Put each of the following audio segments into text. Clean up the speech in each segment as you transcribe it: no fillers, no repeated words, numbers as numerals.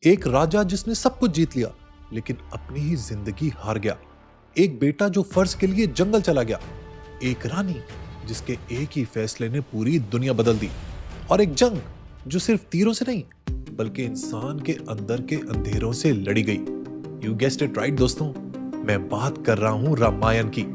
एक राजा जिसने सब कुछ जीत लिया लेकिन अपनी ही जिंदगी हार गया। एक बेटा जो फर्ज के लिए जंगल चला गया। एक रानी जिसके एक ही फैसले ने पूरी दुनिया बदल दी। और एक जंग जो सिर्फ तीरों से नहीं बल्कि इंसान के अंदर के अंधेरों से लड़ी गई। यू गेस्ड इट राइट दोस्तों, मैं बात कर रहा हूं रामायण की।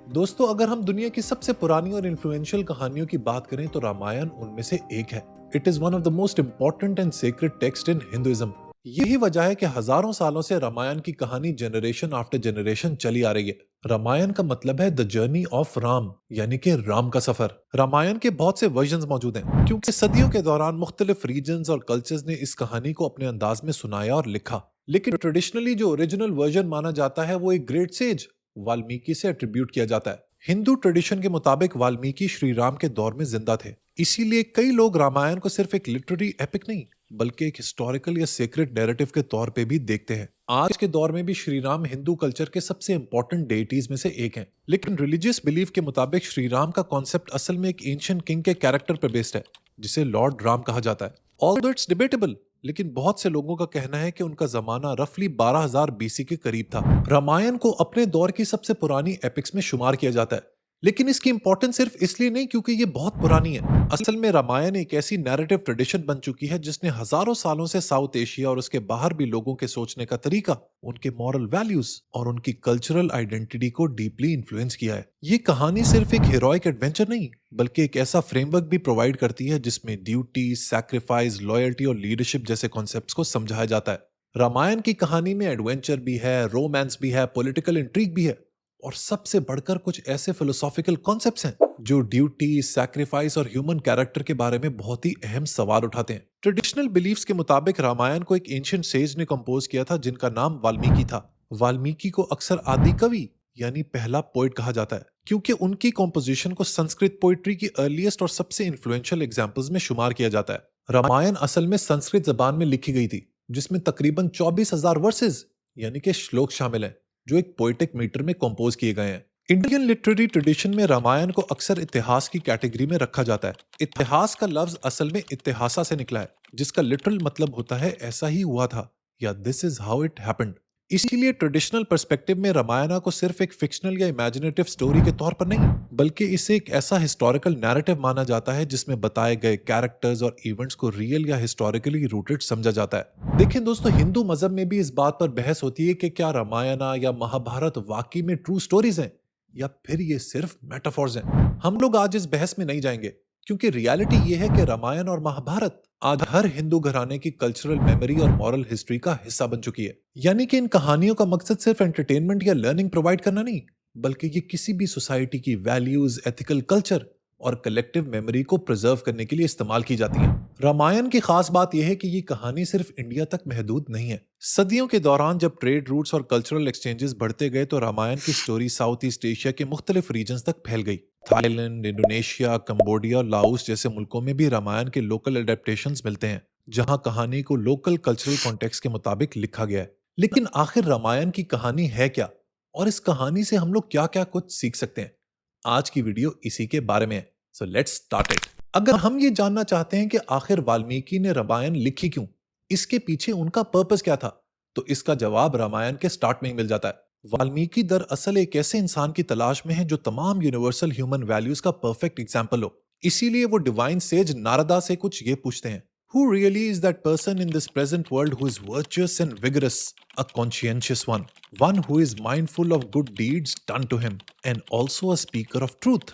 दोस्तों, अगर हम दुनिया की सबसे पुरानी और इन्फ्लुएंशियल कहानियों की बात करें तो रामायण उनमें से एक है। It is one of the most important and sacred text in Hinduism. यही वजह है कि हजारों सालों से रामायण की कहानी जनरेशन आफ्टर जनरेशन चली आ रही है। रामायण का मतलब है द जर्नी ऑफ राम, यानी कि राम का सफर। रामायण के बहुत से वर्जन्स मौजूद हैं क्योंकि सदियों के दौरान मुख्तलिफ रीजन्स और कल्चर्स ने इस कहानी को अपने अंदाज में सुनाया और लिखा। लेकिन ट्रेडिशनली जो ओरिजिनल वर्जन माना जाता है वो एक ग्रेट सेज वाल्मीकि से एट्रीब्यूट किया जाता है। हिंदू ट्रेडिशन के मुताबिक वाल्मीकि श्री राम के दौर में जिंदा थे, इसीलिए कई लोग रामायण को सिर्फ एक लिटरेरी एपिक नहीं बल्कि एक हिस्टोरिकल या सेक्रेट नैरेटिव के तौर पे भी देखते हैं। आज के दौर में भी श्री राम हिंदू कल्चर के सबसे इंपॉर्टेंट डेइटीज में से एक हैं। लेकिन रिलीजियस बिलीफ के मुताबिक श्री राम का कॉन्सेप्ट असल में एक एंशिएंट किंग के कैरेक्टर पर बेस्ड है जिसे लॉर्ड राम कहा जाता है। ऑल्दो इट्स डिबेटेबल, लेकिन बहुत से लोगों का कहना है कि उनका जमाना रफली 12,000 बीसी के करीब था। रामायण को अपने दौर की सबसे पुरानी एपिक्स में शुमार किया जाता है, लेकिन इसकी इंपॉर्टेंस सिर्फ इसलिए नहीं क्योंकि ये बहुत पुरानी है। असल में रामायण एक ऐसी नैरेटिव ट्रेडिशन बन चुकी है जिसने हजारों सालों से साउथ एशिया और उसके बाहर भी लोगों के सोचने का तरीका, उनके मॉरल वैल्यूज और उनकी कल्चरल आइडेंटिटी को डीपली इन्फ्लुएंस किया है। ये कहानी सिर्फ एक हीरोइक एडवेंचर नहीं बल्कि एक ऐसा फ्रेमवर्क भी प्रोवाइड करती है जिसमें ड्यूटी, सैक्रिफाइस, लॉयल्टी और लीडरशिप जैसे कॉन्सेप्ट्स को समझाया जाता है। रामायण की कहानी में एडवेंचर भी है, रोमांस भी है, पॉलिटिकल इंट्रीग भी है और सबसे बढ़कर कुछ ऐसे फिलोसॉफिकल कॉन्सेप्ट्स हैं जो ड्यूटी, सैक्रिफाइस और ह्यूमन कैरेक्टर के बारे में बहुत ही अहम सवाल उठाते हैं। ट्रेडिशनल बिलीफ्स के मुताबिक रामायण को एक एंशिएंट सेज ने कंपोज किया था जिनका नाम वाल्मीकि था। वाल्मीकि को अक्सर आदि कवि यानी पहला पोइट कहा जाता है क्योंकि उनकी कॉम्पोजिशन को संस्कृत पोइट्री की अर्लीस्ट और सबसे इन्फ्लुएंशियल एग्जाम्पल्स में शुमार किया जाता है। रामायण असल में संस्कृत जबान में लिखी गई थी जिसमें तकरीबन 24,000 वर्सेस यानी कि श्लोक शामिल हैं जो एक पोएटिक मीटर में कंपोज किए गए हैं। इंडियन लिटरेरी ट्रेडिशन में रामायण को अक्सर इतिहास की कैटेगरी में रखा जाता है। इतिहास का लफ्ज असल में इतिहासा से निकला है जिसका लिटरल मतलब होता है ऐसा ही हुआ था या this is how it happened. इसीलिए ट्रेडिशनल पर्सपेक्टिव में रामायण को सिर्फ एक फिक्शनल या इमेजिनेटिव स्टोरी के तौर पर नहीं बल्कि इसे एक ऐसा हिस्टोरिकल नैरेटिव माना जाता है जिसमें बताए गए कैरेक्टर्स और इवेंट्स को रियल या हिस्टोरिकली रूटेड समझा जाता है। देखिए दोस्तों, हिंदू मजहब में भी इस बात पर बहस होती है कि क्या रामायण या महाभारत वाकई में ट्रू स्टोरीज हैं या फिर ये सिर्फ मेटाफोर्स हैं। हम लोग आज इस बहस में नहीं जाएंगे क्योंकि रियलिटी ये है कि रामायण और महाभारत आज हर हिंदू घराने की कल्चरल मेमोरी और मॉरल हिस्ट्री का हिस्सा बन चुकी है। यानी कि इन कहानियों का मकसद सिर्फ एंटरटेनमेंट या लर्निंग प्रोवाइड करना नहीं बल्कि ये किसी भी सोसाइटी की वैल्यूज, एथिकल कल्चर और कलेक्टिव मेमोरी को प्रिजर्व करने के लिए इस्तेमाल की जाती है। रामायण की खास बात यह है कि ये कहानी सिर्फ इंडिया तक महदूद नहीं है। सदियों के दौरान जब ट्रेड रूट्स और कल्चरल एक्सचेंजेस बढ़ते गए तो रामायण की स्टोरी साउथ ईस्ट एशिया के मुख्तलिफ रीजन्स तक फैल गई। थाईलैंड, इंडोनेशिया, कंबोडिया और लाओस जैसे मुल्कों में भी रामायण के लोकल एडेप्टेशंस मिलते हैं जहां कहानी को लोकल कल्चरल कॉन्टेक्स्ट के मुताबिक लिखा गया है। लेकिन आखिर रामायण की कहानी है क्या और इस कहानी से हम लोग क्या क्या कुछ सीख सकते हैं, आज की वीडियो इसी के बारे में है। So let's start it. अगर हम ये जानना चाहते हैं कि आखिर वाल्मीकि ने रामायण लिखी क्यों, इसके पीछे उनका पर्पस क्या था, तो इसका जवाब रामायण के स्टार्ट में ही मिल जाता है। वाल्मीकि दरअसल एक ऐसे इंसान की तलाश में है जो तमाम यूनिवर्सल ह्यूमन वैल्यूज का परफेक्ट एग्जाम्पल हो। इसीलिए वो डिवाइन सेज नारदा से कुछ ये पूछते हैं, Who really is that person in this present world who is virtuous and vigorous, a conscientious one who is mindful of good deeds done to him, and also a speaker of truth,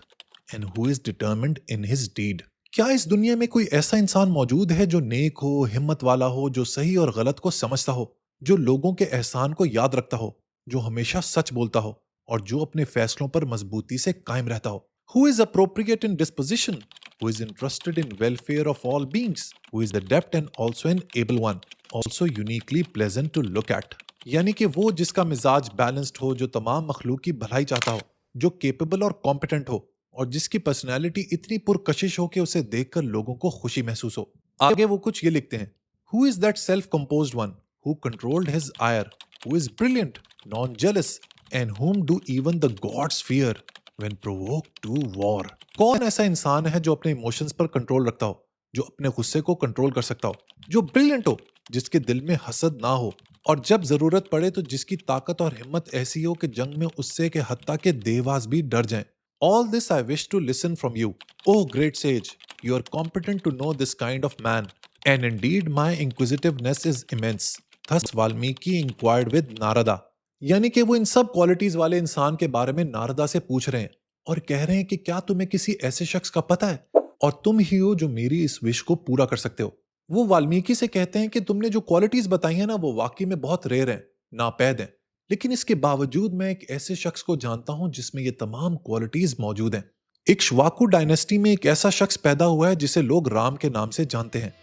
and who is determined in his deed? क्या इस दुनिया में कोई ऐसा इंसान मौजूद है जो नेक हो, हिम्मत वाला हो, जो सही और गलत को समझता हो, जो लोगों के एहसान को याद रखता हो, जो हमेशा सच बोलता हो और जो अपने फैसलों पर मजबूती से कायम रहता हो? Who is appropriate in disposition, who is interested in welfare of all beings, who is adept and also an able one, also uniquely pleasant to look at. यानी कि वो जिसका मिजाज बैलेंस्ड हो, जो तमाम मखलूक की भलाई चाहता हो, जो केपेबल और कॉम्पिटेंट हो और जिसकी पर्सनैलिटी इतनी पुरकशिश हो कि उसे देखकर लोगों को खुशी महसूस हो। आगे वो कुछ ये लिखते हैं, Who is that self-composed one, who controlled his ire, who is brilliant, non-jealous, and whom do even the gods fear, when provoked to war। कौन ऐसा इंसान है जो अपने इमोशंस पर कंट्रोल रखता हो, जो अपने गुस्से को कंट्रोल कर सकता हो, जो ब्रिलियंट हो, जिसके दिल में हसद ना हो, और जब जरूरत पड़े तो जिसकी ताकत और हिम्मत ऐसी हो कि जंग में उससे के हत्ता के देवास भी डर जाएं। All this I wish to listen from you, O great sage. You are competent to know this kind of man, and indeed my inquisitiveness is immense. Thus Valmiki inquired with Narada। यानी कि वो इन सब qualities वाले इंसान के बारे में नारदा से पूछ रहे हैं और कह रहे हैं कि क्या तुम्हें किसी ऐसे शख्स का पता है और तुम ही हो जो मेरी इस विश को पूरा कर सकते हो। वो वाल्मीकि से कहते हैं कि तुमने जो क्वालिटीज बताई है ना वो वाकई में बहुत रेयर हैं, नापैद हैं, लेकिन इसके बावजूद मैं एक ऐसे शख्स को जानता हूं जिसमें ये तमाम क्वालिटीज मौजूद हैं। इक्ष्वाकु डायनेस्टी में एक ऐसा शख्स पैदा हुआ है जिसे लोग राम के नाम से जानते हैं।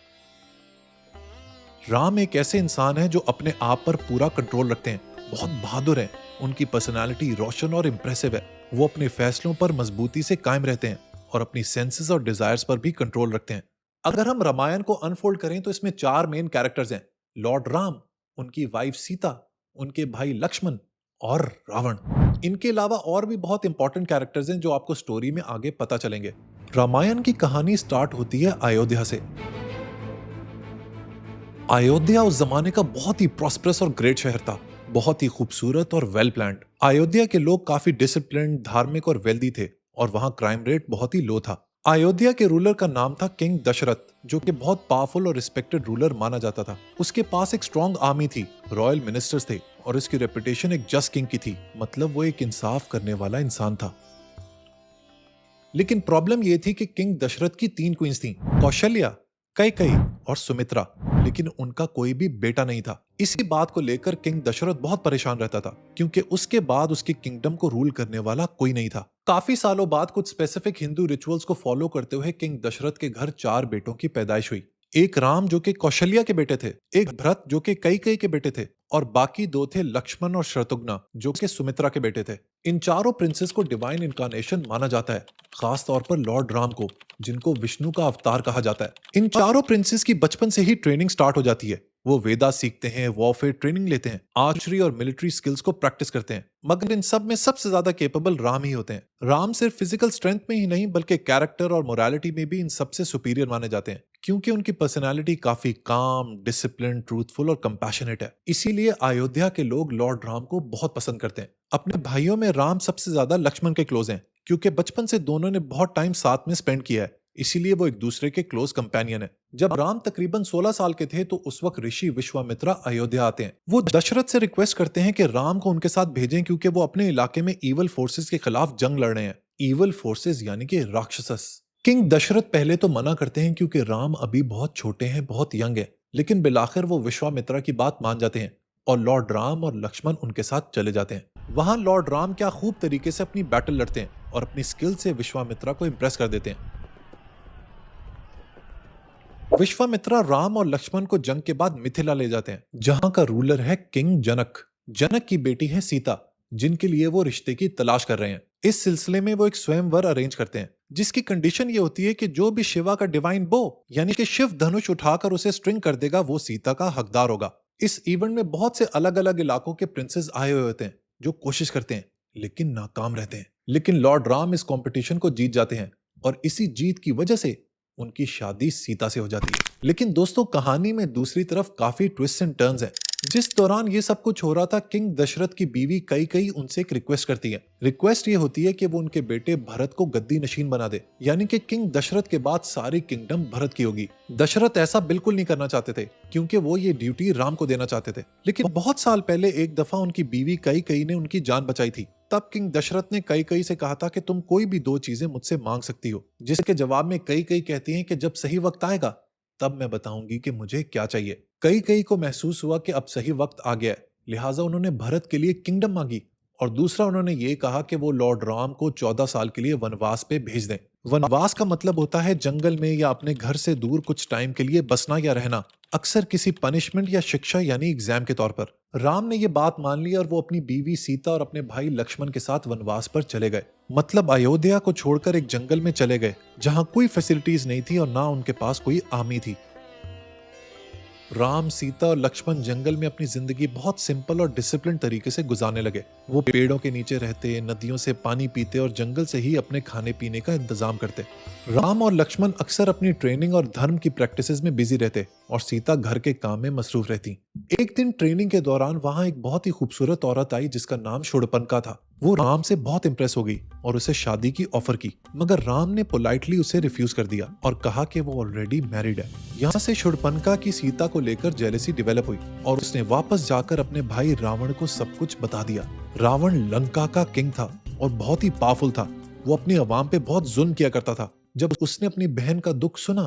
राम एक ऐसे इंसान है जो अपने आप पर पूरा कंट्रोल रखते हैं, बहुत बहादुर हैं, उनकी पर्सनालिटी रोशन और इंप्रेसिव है, वो अपने फैसलों पर मजबूती से कायम रहते हैं और अपनी सेंसेस और डिजायर्स पर भी कंट्रोल रखते हैं। अगर हम रामायण को अनफोल्ड करें तो इसमें 4 मेन कैरेक्टर्स हैं, लॉर्ड राम, उनकी वाइफ सीता, उनके भाई लक्ष्मण और रावण। इनके अलावा और भी बहुत इंपॉर्टेंट कैरेक्टर्स हैं जो आपको स्टोरी में आगे पता चलेंगे। रामायण की कहानी स्टार्ट होती है अयोध्या से। अयोध्या उस जमाने का बहुत ही प्रॉस्परस और ग्रेट शहर था, बहुत ही खूबसूरत और वेल प्लान्ड। अयोध्या के लोग काफी डिसिप्लिन, धार्मिक और वेल्दी थे और वहां क्राइम रेट बहुत ही लो था। अयोध्या के रूलर का नाम था किंग दशरथ, जो कि बहुत पावरफुल और रिस्पेक्टेड रूलर माना जाता था। उसके पास एक स्ट्रॉन्ग आर्मी थी, रॉयल मिनिस्टर्स थे और इसकी रेपुटेशन एक जस्ट किंग की थी, मतलब वो एक इंसाफ करने वाला इंसान था। लेकिन प्रॉब्लम ये थी कि किंग दशरथ की 3 क्वींस थीं, कौशल्या, कैकेयी और सुमित्रा, लेकिन उनका कोई भी बेटा नहीं था। इसी बात को लेकर किंग दशरथ बहुत परेशान रहता था क्योंकि उसके बाद उसकी किंगडम को रूल करने वाला कोई नहीं था। काफी सालों बाद कुछ स्पेसिफिक हिंदू रिचुअल्स को फॉलो करते हुए किंग दशरथ के घर 4 बेटों की पैदाइश हुई। एक राम जो कि कौशल्या के बेटे थे, एक भरत जो कि कैकेयी के बेटे थे और बाकी 2 थे लक्ष्मण और शत्रुघ्न जो कि सुमित्रा के बेटे थे। इन चारों प्रिंसेस को डिवाइन इनकारनेशन माना जाता है, खास तौर पर लॉर्ड राम को, जिनको विष्णु का अवतार कहा जाता है। इन चारों प्रिंसेस की बचपन से ही ट्रेनिंग स्टार्ट हो जाती है। वो वेदा सीखते हैं, वॉरफेयर ट्रेनिंग लेते हैं, आर्चरी और मिलिट्री स्किल्स को प्रैक्टिस करते हैं, मगर इन सब में सबसे ज्यादा केपेबल राम ही होते हैं। राम सिर्फ फिजिकल स्ट्रेंथ में ही नहीं बल्कि कैरेक्टर और मोरालिटी में भी इन सबसे सुपीरियर माने जाते हैं, क्योंकि उनकी पर्सनालिटी काफी काम, डिसिप्लिन, ट्रूथफुल और कंपैशनेट है। इसीलिए अयोध्या के लोग लॉर्ड राम को बहुत पसंद करते हैं। अपने भाइयों में राम सबसे ज्यादा लक्ष्मण के क्लोज हैं, क्योंकि बचपन से दोनों ने बहुत टाइम साथ में स्पेंड किया है, इसीलिए वो एक दूसरे के क्लोज कंपेनियन है। जब राम तकरीबन 16 साल के थे तो उस वक्त ऋषि विश्वामित्रा अयोध्या आते हैं। वो दशरथ से रिक्वेस्ट करते हैं कि राम को उनके साथ भेजें क्योंकि वो अपने इलाके में ईवल फोर्सेस के खिलाफ जंग लड़ रहे हैं। ईवल फोर्सेस यानी कि राक्षसस। किंग दशरथ पहले तो मना करते हैं क्योंकि राम अभी बहुत छोटे हैं, बहुत यंग है, लेकिन बिलाखिर वो विश्वामित्रा की बात मान जाते हैं और लॉर्ड राम और लक्ष्मण उनके साथ चले जाते हैं। वहां लॉर्ड राम क्या खूब तरीके से अपनी बैटल लड़ते हैं और अपनी स्किल से विश्वामित्रा को इंप्रेस कर देते हैं। विश्वामित्रा राम और लक्ष्मण को जंग के बाद मिथिला ले जाते हैं, जहां का रूलर है किंग जनक। जनक की बेटी है सीता, जिनके लिए वो रिश्ते की तलाश कर रहे हैं। इस सिलसिले में वो एक स्वयंवर अरेंज करते हैं, जिसकी कंडीशन ये होती है कि जो भी शिवा का डिवाइन बो यानी कि शिव धनुष उठाकर उसे स्ट्रिंग कर देगा वो सीता का हकदार होगा। इस इवेंट में बहुत से अलग अलग इलाकों के प्रिंसेस आए हुए होते हैं जो कोशिश करते हैं लेकिन नाकाम रहते हैं। लेकिन लॉर्ड राम इस कंपटीशन को जीत जाते हैं और इसी जीत की वजह से उनकी शादी सीता से हो जाती है। लेकिन दोस्तों कहानी में दूसरी तरफ काफी ट्विस्ट एंड टर्न्स हैं। जिस दौरान ये सब कुछ हो रहा था किंग दशरथ की बीवी कैकेयी उनसे एक रिक्वेस्ट करती है। रिक्वेस्ट ये होती है कि वो उनके बेटे भरत को गद्दी नशीन बना दे, यानी कि किंग दशरथ के बाद सारी किंगडम भरत की होगी। दशरथ ऐसा बिल्कुल नहीं करना चाहते थे क्योंकि वो ये ड्यूटी राम को देना चाहते थे, लेकिन बहुत साल पहले एक दफा उनकी बीवी कैकेयी ने उनकी जान बचाई थी। तब किंग दशरथ ने कैकेयी से कहा था कि तुम कोई भी 2 चीजें मुझसे मांग सकती हो, जिसके जवाब में कैकेयी कहती हैं कि जब सही वक्त आएगा तब मैं बताऊंगी कि मुझे क्या चाहिए। कैकेयी को महसूस हुआ कि अब सही वक्त आ गया है, लिहाजा उन्होंने भरत के लिए किंगडम मांगी और दूसरा उन्होंने ये कहा कि वो लॉर्ड राम को 14 साल के लिए वनवास पे भेज दें। वनवास का मतलब होता है जंगल में या अपने घर से दूर कुछ टाइम के लिए बसना या रहना, अक्सर किसी पनिशमेंट या शिक्षा यानी एग्जाम के तौर पर। राम ने ये बात मान ली और वो अपनी बीवी सीता और अपने भाई लक्ष्मण के साथ वनवास पर चले गए, मतलब अयोध्या को छोड़कर एक जंगल में चले गए जहां कोई फैसिलिटीज नहीं थी और ना उनके पास कोई आर्मी थी। राम, सीता और लक्ष्मण जंगल में अपनी जिंदगी बहुत सिंपल और डिसिप्लिन तरीके से गुजारने लगे। वो पेड़ों के नीचे रहते, नदियों से पानी पीते और जंगल से ही अपने खाने पीने का इंतजाम करते। राम और लक्ष्मण अक्सर अपनी ट्रेनिंग और धर्म की प्रैक्टिसेस में बिजी रहते और सीता घर के काम में मसरूफ रहती। एक दिन ट्रेनिंग के दौरान वहां एक बहुत ही खूबसूरत औरत आई जिसका नाम शूर्पणखा था। वो राम से बहुत इंप्रेस हो गई और उसे शादी की ऑफर की, मगर राम ने पोलाइटली उसे रिफ्यूज कर दिया और कहा कि वो ऑलरेडी मैरिड है। यहाँ से शूर्पणखा की सीता को लेकर जेलेसी डेवलप हुई और उसने वापस जाकर अपने भाई रावण को सब कुछ बता दिया। रावण लंका का किंग था और बहुत ही पावरफुल था। वो अपनी आवाम पे बहुत जुल्म किया करता था। जब उसने अपनी बहन का दुख सुना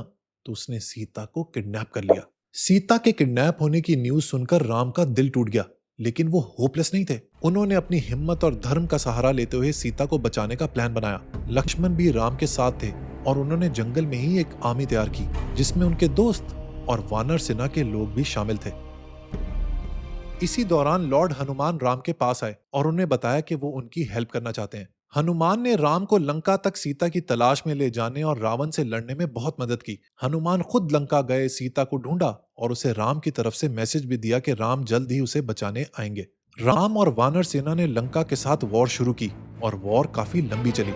तो उसने सीता को किडनैप कर लिया। सीता के किडनैप होने की न्यूज सुनकर राम का दिल टूट गया, लेकिन वो होपलेस नहीं थे। उन्होंने अपनी हिम्मत और धर्म का सहारा लेते हुए सीता को बचाने का प्लान बनाया। लक्ष्मण भी राम के साथ थे और उन्होंने जंगल में ही एक आर्मी तैयार की जिसमें उनके दोस्त और वानर सेना के लोग भी शामिल थे। इसी दौरान लॉर्ड हनुमान राम के पास आए और उन्हें बताया कि वो उनकी हेल्प करना चाहते हैं। हनुमान ने राम को लंका तक सीता की तलाश में ले जाने और रावण से लड़ने में बहुत मदद की। हनुमान खुद लंका गए, सीता को ढूंढा और उसे राम की तरफ से मैसेज भी दिया कि राम जल्द ही उसे बचाने आएंगे। राम और वानर सेना ने लंका के साथ वॉर शुरू की और वॉर काफी लंबी चली,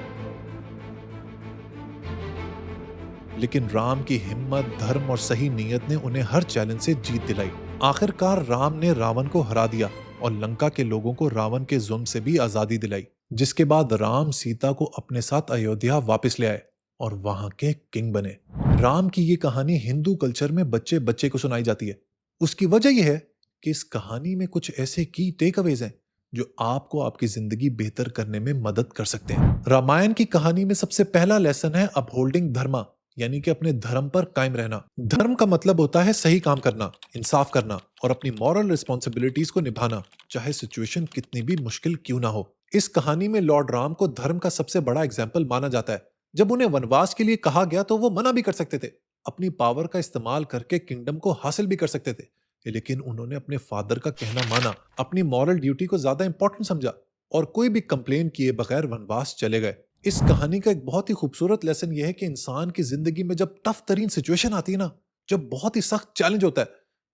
लेकिन राम की हिम्मत, धर्म और सही नीयत ने उन्हें हर चैलेंज से जीत दिलाई। आखिरकार राम ने रावण को हरा दिया और लंका के लोगों को रावण के जुल्म से भी आजादी दिलाई, जिसके बाद राम सीता को अपने साथ अयोध्या वापस ले आए और वहां के किंग बने। राम की ये कहानी हिंदू कल्चर में बच्चे बच्चे को सुनाई जाती है। उसकी वजह यह है कि इस कहानी में कुछ ऐसे की टेक अवेज हैं जो आपको आपकी जिंदगी बेहतर करने में मदद कर सकते हैं। रामायण की कहानी में सबसे पहला लेसन है अपहोल्डिंग धर्मा, यानी कि अपने धर्म पर कायम रहना। धर्म का मतलब होता है सही काम करना, इंसाफ करना और अपनी मॉरल रिस्पॉन्सिबिलिटीज को निभाना, चाहे सिचुएशन कितनी भी मुश्किल क्यों ना हो। इस कहानी में लॉर्ड राम को धर्म का सबसे बड़ा एग्जाम्पल माना जाता है। जब उन्हें वनवास के लिए कहा गया तो वो मना भी कर सकते थे, अपनी पावर का इस्तेमाल करके किंगडम को हासिल भी कर सकते थे, लेकिन उन्होंने अपने फादर का कहना माना, अपनी मॉरल ड्यूटी को ज्यादा इंपॉर्टेंट समझा और कोई भी कंप्लेन किए बगैर वनवास चले गए। इस कहानी का एक बहुत ही खूबसूरत लेसन यह है कि इंसान की जिंदगी में जब टफ तरीन सिचुएशन आती है ना, जब बहुत ही सख्त चैलेंज होता है,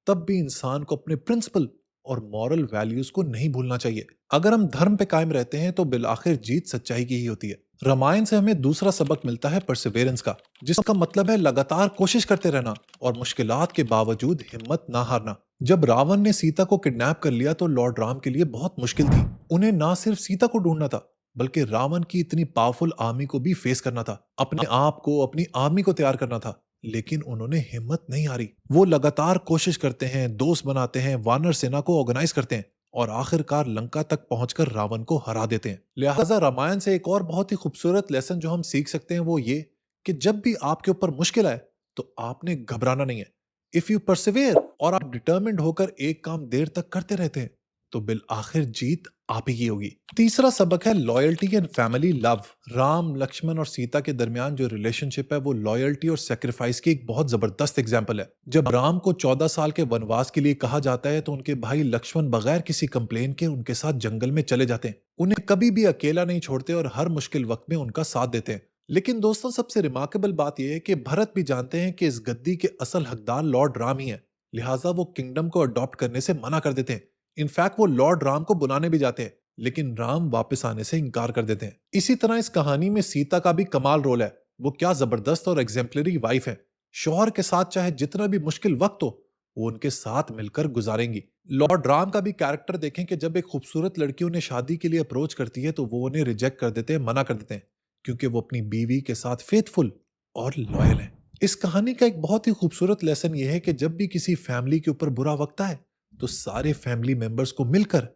तब भी इंसान को अपने प्रिंसिपल और मॉरल वैल्यूज को नहीं भूलना चाहिए। अगर हम धर्म पे कायम रहते हैं तो बिलाखिर जीत सच्चाई की ही होती है। रामायण से हमें दूसरा सबक मिलता है परसिवेरेंस का, जिसका मतलब है लगातार कोशिश करते रहना और मुश्किलात के बावजूद हिम्मत ना हारना। जब रावण ने सीता को किडनैप कर लिया तो लॉर्ड राम के लिए बहुत मुश्किल थी। उन्हें ना सिर्फ सीता को ढूंढना था, बल्कि रावण की इतनी पावरफुल आर्मी को भी फेस करना था, अपने आप को, अपनी आर्मी को तैयार करना था। लेकिन उन्होंने हिम्मत नहीं हारी। वो लगातार कोशिश करते हैं, दोस्त बनाते हैं, वानर सेना को ऑर्गेनाइज करते हैं और आखिरकार लंका तक पहुंचकर रावण को हरा देते हैं। लिहाजा रामायण से एक और बहुत ही खूबसूरत लेसन जो हम सीख सकते हैं वो ये कि जब भी आपके ऊपर मुश्किल आए तो आपने घबराना नहीं है। इफ यू परसिवियर और आप डिटर्मिन्ड होकर एक काम देर तक करते रहते हैं तो बिल आखिर जीत आप ही की होगी। तीसरा सबक है loyalty and family love. Ram, Lakshman और सीता के दरमियान जो रिलेशनशिप है वो लॉयल्टी और सेक्रीफाइस की एक बहुत जबरदस्त एग्जांपल है। जब राम को 14 साल के वनवास के लिए कहा जाता है तो उनके भाई लक्ष्मण बगैर किसी कंप्लेन के उनके साथ जंगल में चले जाते हैं। उन्हें कभी भी अकेला नहीं छोड़ते और हर मुश्किल वक्त में उनका साथ देते हैं। लेकिन दोस्तों, सबसे रिमार्केबल बात यह है कि भरत भी जानते हैं कि इस गद्दी के असल हकदार लॉर्ड राम ही है। लिहाजा वो किंगडम को अडॉप्ट करने से मना कर देते हैं। इनफैक्ट वो लॉर्ड राम को बुलाने भी जाते हैं, लेकिन राम वापस आने से इनकार कर देते हैं। इसी तरह इस कहानी में सीता का भी कमाल रोल है। वो क्या जबरदस्त और एग्जेम्पलरी वाइफ है। शौहर के साथ चाहे जितना भी मुश्किल वक्त हो वो उनके साथ मिलकर गुजारेंगी। लॉर्ड राम का भी कैरेक्टर देखें कि जब एक खूबसूरत लड़की उन्हें शादी के लिए अप्रोच करती है तो वो उन्हें रिजेक्ट कर देते हैं, मना कर देते हैं, क्योंकि वो अपनी बीवी के साथ फेथफुल और लॉयल है। इस कहानी का एक बहुत ही खूबसूरत लेसन यह है कि जब भी किसी फैमिली के ऊपर बुरा वक्त आए तो सारे फैमिली मेंबर्स को मिलकर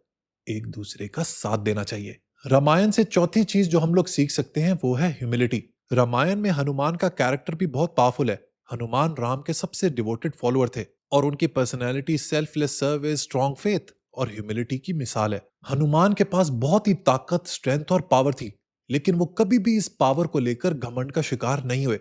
एक दूसरे का साथ देना चाहिए। रामायण से चौथी चीज जो हम लोग सीख सकते हैं वो है ह्यूमिलिटी। रामायण में हनुमान का कैरेक्टर भी बहुत पावरफुल है। हनुमान राम के सबसे डिवोटेड फॉलोअर थे और उनकी personality selfless service, strong faith और ह्यूमिलिटी की मिसाल है। हनुमान के पास बहुत ही ताकत, स्ट्रेंथ और पावर थी, लेकिन वो कभी भी इस पावर को लेकर घमंड का शिकार नहीं हुए।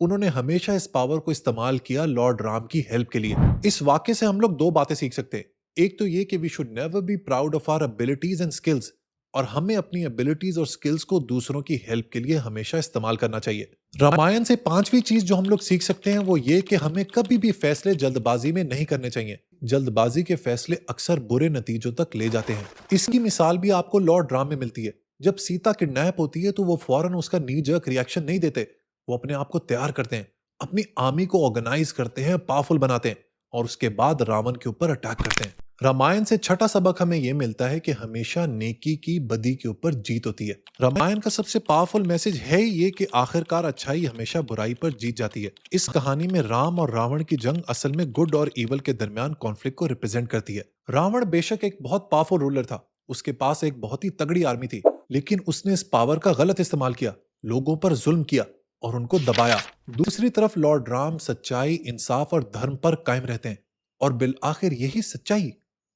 उन्होंने हमेशा इस पावर को इस्तेमाल किया लॉर्ड राम की हेल्प के लिए। इस वाक्य से हम लोग दो बातें सीख सकते हैं। एक तो ये कि we should never be proud of our abilities and skills, और हमें अपनी एबिलिटीज और स्किल्स को दूसरों की हेल्प के लिए हमेशा इस्तेमाल करना चाहिए। रामायण से पांचवी चीज जो हम लोग सीख सकते हैं वो ये कि हमें कभी भी फैसले जल्दबाजी में नहीं करने चाहिए। जल्दबाजी के फैसले अक्सर बुरे नतीजों तक ले जाते हैं। इसकी मिसाल भी आपको लॉर्ड राम में मिलती है। जब सीता किडनैप होती है तो वो फौरन उसका नी जर्क रिएक्शन नहीं देते। वो अपने आप को तैयार करते हैं, अपनी आर्मी को ऑर्गेनाइज करते हैं, पावरफुल बनाते हैं और उसके बाद रावण के ऊपर अटैक करते हैं। रामायण से छठा सबक हमें यह मिलता है कि हमेशा नेकी की बदी के ऊपर जीत होती है। रामायण का सबसे पावरफुल मैसेज है ये कि आखिरकार अच्छाई हमेशा बुराई पर जीत जाती है। इस कहानी में राम और रावण की जंग असल में गुड और इवल के दरमियान कॉन्फ्लिक्ट को रिप्रेजेंट करती है। रावण बेशक एक बहुत पावरफुल रूलर था, उसके पास एक बहुत ही तगड़ी आर्मी थी, लेकिन उसने इस पावर का गलत इस्तेमाल किया, लोगों पर जुल्म किया और उनको दबाया। दूसरी तरफ लॉर्ड राम सच्चाई, इंसाफ और धर्म पर कायम रहते हैं और बिल आखिर यही सच्चाई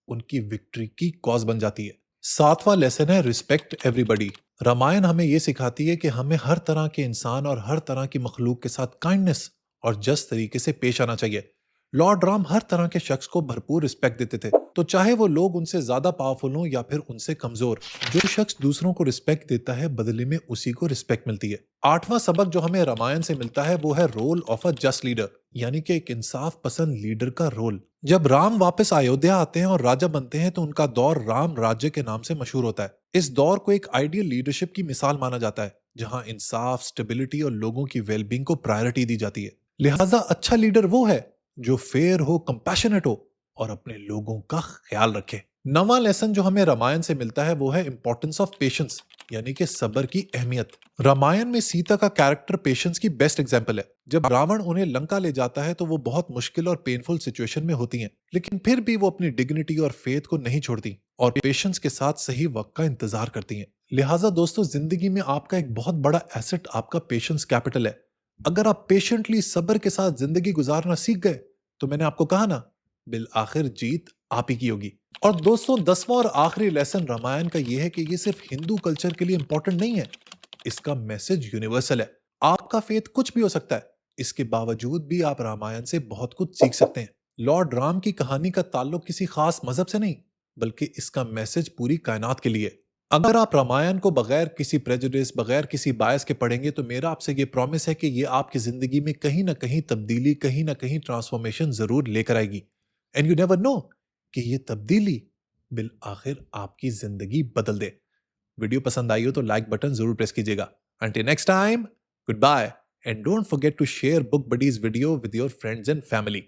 उनकी विक्ट्री की कॉज बन जाती है। सातवां लेसन है रिस्पेक्ट एवरीबॉडी। रामायण हमें यह सिखाती है कि हमें हर तरह के इंसान और हर तरह की मखलूक के साथ काइंडनेस और जस्ट तरीके से पेश आना चाहिए। लॉर्ड राम हर तरह के शख्स को भरपूर रिस्पेक्ट देते थे, तो चाहे वो लोग उनसे ज्यादा पावरफुल हों या फिर उनसे कमजोर। जो शख्स दूसरों को रिस्पेक्ट देता है बदले में उसी को रिस्पेक्ट मिलती है। आठवां सबक जो हमें रामायण से मिलता है वो है role of a just leader, यानी कि एक इंसाफ पसंद लीडर का रोल। जब राम वापस अयोध्या आते हैं और राजा बनते हैं तो उनका दौर राम राज्य के नाम से मशहूर होता है। इस दौर को एक आइडियल लीडरशिप की मिसाल माना जाता है, जहां इंसाफ, स्टेबिलिटी और लोगों की वेलबींग को प्रायोरिटी दी जाती है। लिहाजा अच्छा लीडर वो है जो फेयर हो, कंपैशनेट हो और अपने लोगों का ख्याल रखे। नवा लेसन जो हमें रामायण से मिलता है वो है इंपॉर्टेंस ऑफ पेशेंस, यानी कि सब्र की अहमियत। रामायण में सीता का कैरेक्टर पेशेंस की बेस्ट एग्जांपल है। जब रावण उन्हें लंका ले जाता है तो वो बहुत मुश्किल और पेनफुल सिचुएशन में होती हैं, लेकिन फिर भी वो अपनी डिग्निटी और फेथ को नहीं छोड़ती और पेशेंस के साथ सही वक्त का इंतजार करती हैं। लिहाजा दोस्तों, जिंदगी में आपका एक बहुत बड़ा एसेट आपका पेशेंस कैपिटल है। अगर आप पेशेंटली सब्र के साथ जिंदगी गुजारना सीख गए तो मैंने आपको कहा ना, बिल आखिर जीत आप ही की होगी। और दोस्तों, 10वां और आखिरी लेसन रामायण का यह है कि ये सिर्फ हिंदू कल्चर के लिए इंपॉर्टेंट नहीं है, इसका मैसेज यूनिवर्सल है। आपका फेथ कुछ भी हो सकता है, इसके बावजूद भी आप रामायण से बहुत कुछ सीख सकते हैं। लॉर्ड राम की कहानी का ताल्लुक किसी खास मजहब से नहीं, बल्कि इसका मैसेज पूरी कायनात के लिए। अगर आप रामायण को बगैर किसी प्रेजुडिस, बगैर किसी बायस के पढ़ेंगे तो मेरा आपसे ये प्रॉमिस है कि ये आपकी जिंदगी में कहीं ना कहीं तब्दीली, कहीं ना कहीं ट्रांसफॉर्मेशन जरूर लेकर आएगी। एंड यू नेवर नो कि ये तब्दीली बिल आखिर आपकी जिंदगी बदल दे। वीडियो पसंद आई हो तो लाइक बटन जरूर प्रेस कीजिएगा। Until next time, goodbye and don't forget to share Book Buddies video with your friends and family.